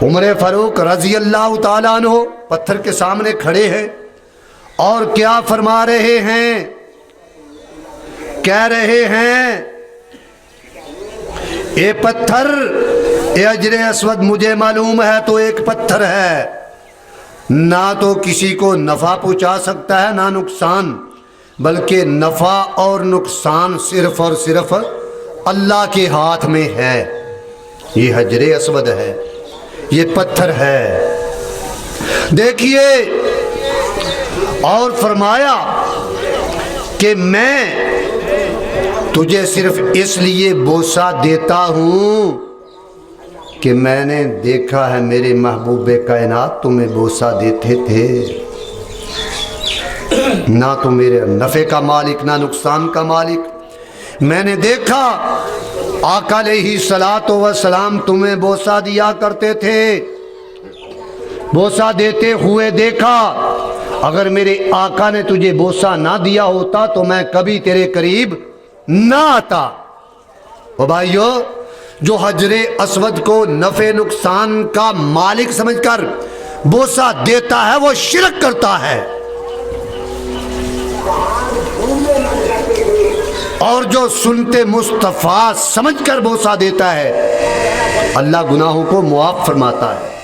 عمر فاروق رضی اللہ تعالیٰ عنہ پتھر کے سامنے کھڑے ہیں اور کیا فرما رہے ہیں؟ کہہ رہے ہیں اے پتھر، اے حجر اسود، مجھے معلوم ہے تو ایک پتھر ہے، نہ تو کسی کو نفع پہنچا سکتا ہے نہ نقصان، بلکہ نفع اور نقصان صرف اور صرف اللہ کے ہاتھ میں ہے۔ یہ حجر اسود ہے، یہ پتھر ہے۔ دیکھیے، اور فرمایا کہ میں تجھے صرف اس لیے بوسہ دیتا ہوں کہ میں نے دیکھا ہے میرے محبوب کائنات تمہیں بوسہ دیتے تھے، نہ تو میرے نفع کا مالک نہ نقصان کا مالک۔ میں نے دیکھا آقا علیہ الصلوۃ والسلام تمہیں بوسہ دیا کرتے تھے، بوسہ دیتے ہوئے دیکھا۔ اگر میرے آقا نے تجھے بوسہ نہ دیا ہوتا تو میں کبھی تیرے قریب نہ آتا۔ او بھائیو، جو حجر اسود کو نفع نقصان کا مالک سمجھ کر بوسہ دیتا ہے وہ شرک کرتا ہے، اور جو سنتے مصطفیٰ سمجھ کر بوسہ دیتا ہے اللہ گناہوں کو معاف فرماتا ہے۔